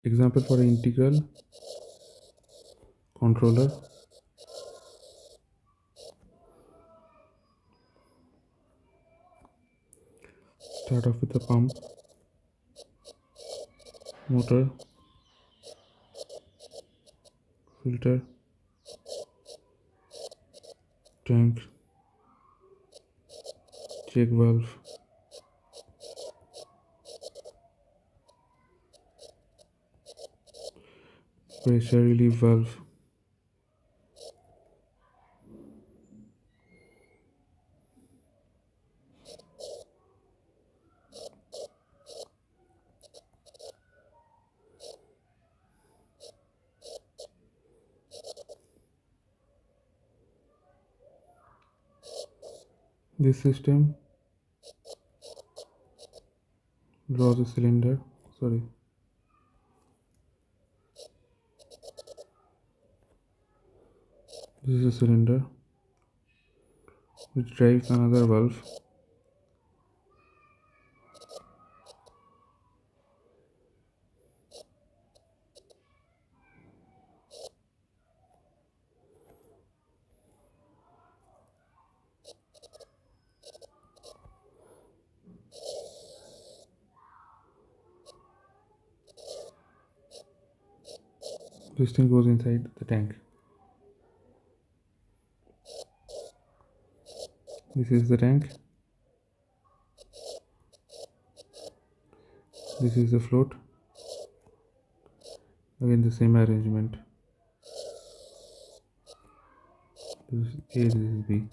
Example for an integral controller. Start off with the pump, motor, filter, tank, check valve, pressure relief valve. This system draws a cylinder. Sorry. This is a cylinder which drives another valve. This thing goes inside the tank. This is the tank. This is the float. Again the same arrangement. This is A, this is B.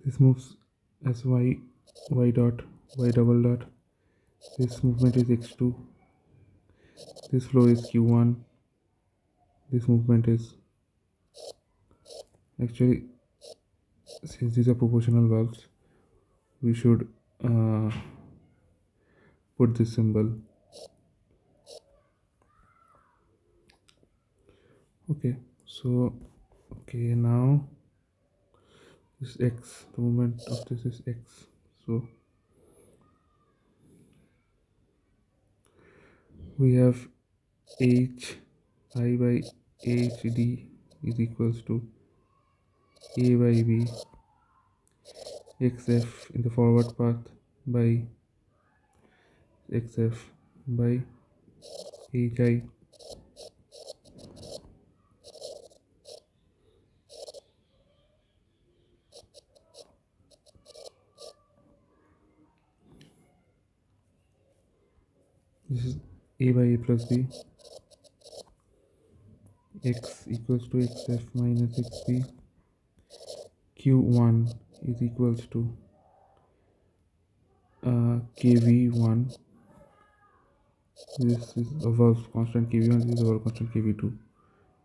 This moves as y dot, y double dot. This movement is x2. This flow is q1. This movement is actually, since these are proportional valves, we should put this symbol. Okay, so now this x, the movement of this is x. So we have h I by hd is equals to a by b xf in the forward path by xf by hi. This is a by a plus b. X equals to xf minus xb. q1 is equals to kv1. This is a valve constant kv1. This is a valve constant kv2.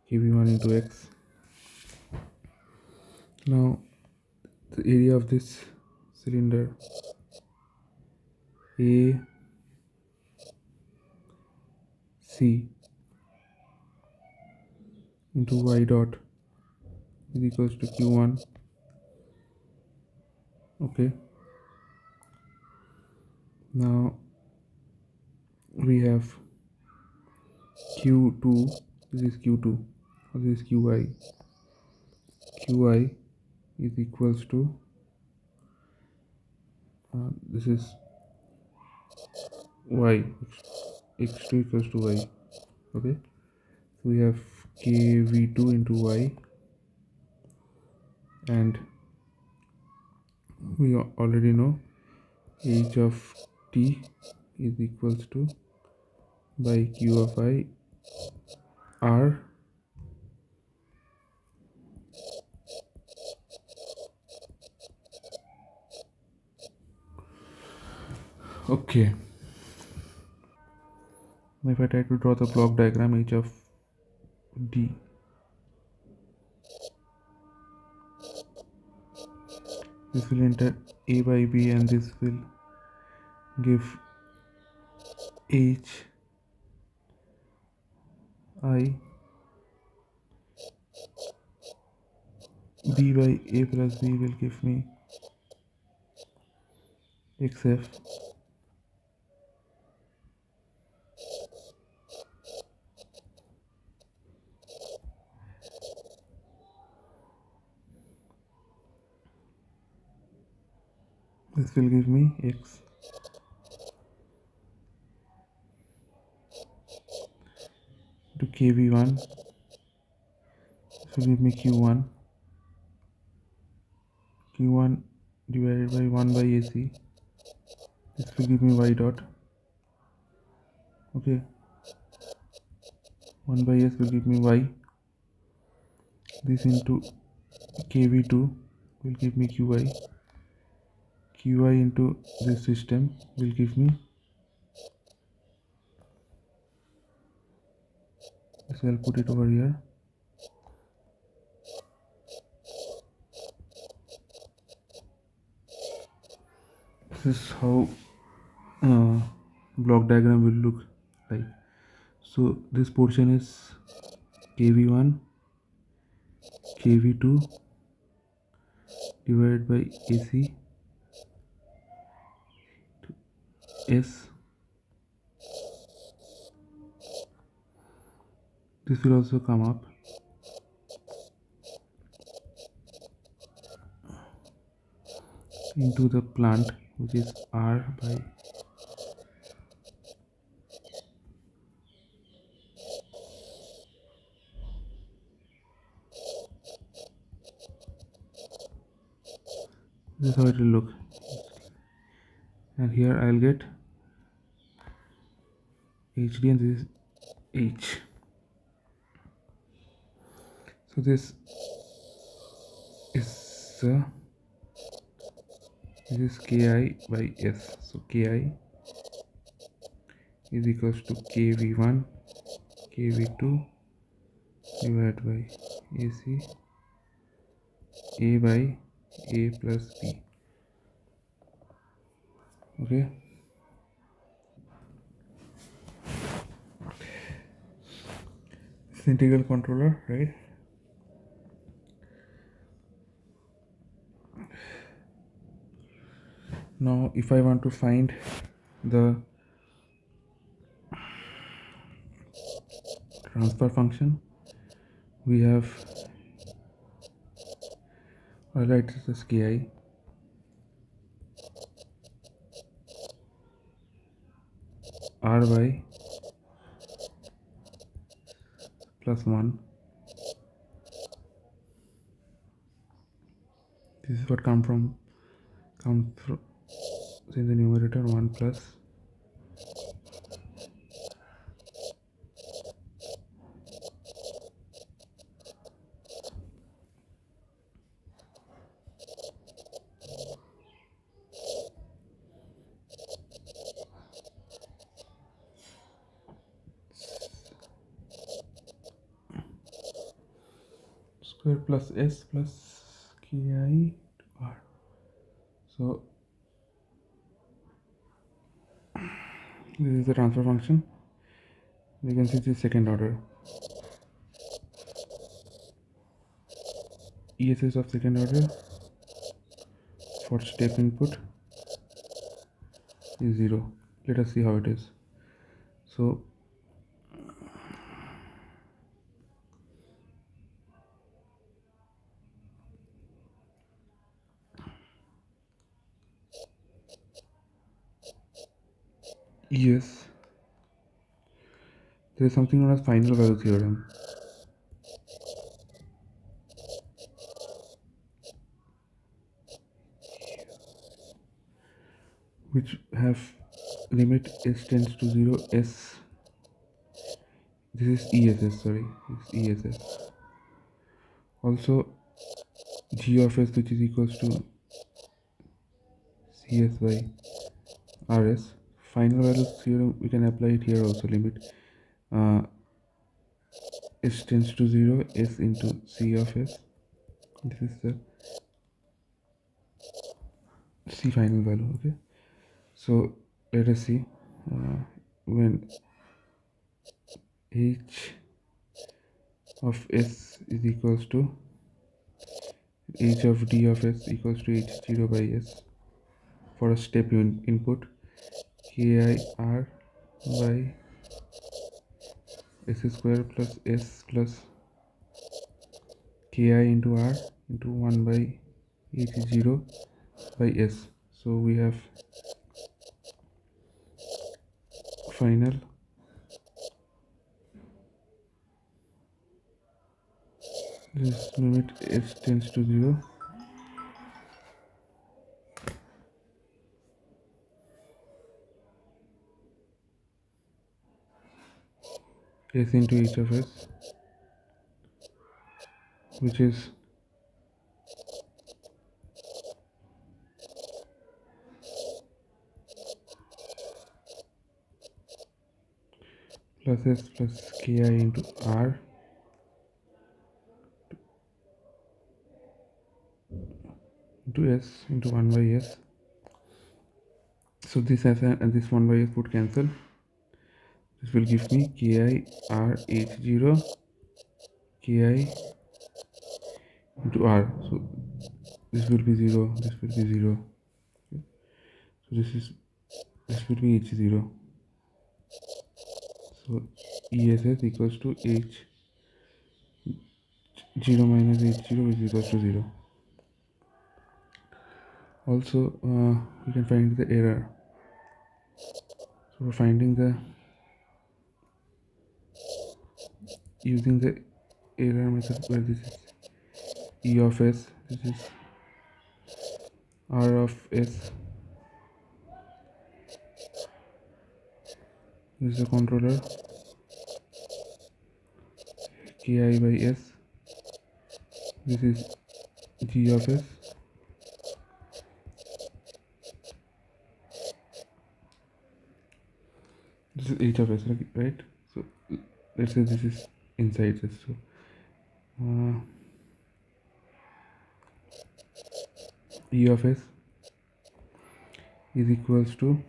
kv1 into x. Now the area of this cylinder AC into y dot is equals to q1. Okay, now we have q2. This is q2. This is qi. Qi is equals to this is y. x2 equals to y. Okay, so we have kv2 into y, and we already know h of t is equals to by q of I r. Okay, now if I try to draw the block diagram, h of D. This will enter A by B, and this will give H I. B by A plus B will give me XF. This will give me X. To KV1, this will give me Q1. Q1 divided by 1 by AC. This will give me Y dot. Okay. 1 by S will give me Y. This into KV2 will give me QI. QI into this system will give me, so I'll put it over here. This is how block diagram will look like. So this portion is KV1, KV2 divided by AC S. This will also come up into the plant, which is R by this is how it will look, and here I'll get HD and this is H. So this is this is Ki by S. So Ki is equals to KV1 KV2 divided by AC A by A plus B. Okay. This integral controller, right? Now if I want to find the transfer function, we have, I'll write this as Ki R by plus 1. This is what comes from say the numerator 1 plus square plus S plus Ki to R. So this is the transfer function. You can see this second order. ESS of second order for step input is 0. Let us see how it is. So ES, there is something known as final value theorem. Which have limit s tends to 0 s. This is ESS, sorry, this is ESS. Also G of s, which is equals to CS by RS. Final value theorem, we can apply it here also. Limit s tends to 0, s into c of s. This is the c final value. Okay, so let us see when h of s is equals to h of d of s equals to h0 by s for a step input ki r by s square plus s plus ki into r into 1 by h0 by s. So we have final this limit s tends to 0 s into h of s, which is plus s plus ki into r into s into 1 by s. So this as and this 1 by s would cancel. This will give me ki r h0 ki into r. So this will be 0, this will be 0. Okay. So this will be h0. So ess equals to h0 minus h0, which is equals to 0. Also we can find the error. So we're finding the using the error method where this is e of s, this is r of s, this is the controller ki by s, this is g of s, this is h of s, right? So let's say this is inside this. So e of s is equals to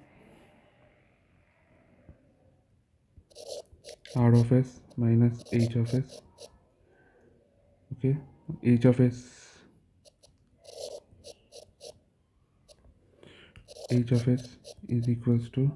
r of s minus h of s. Okay, h of s is equals to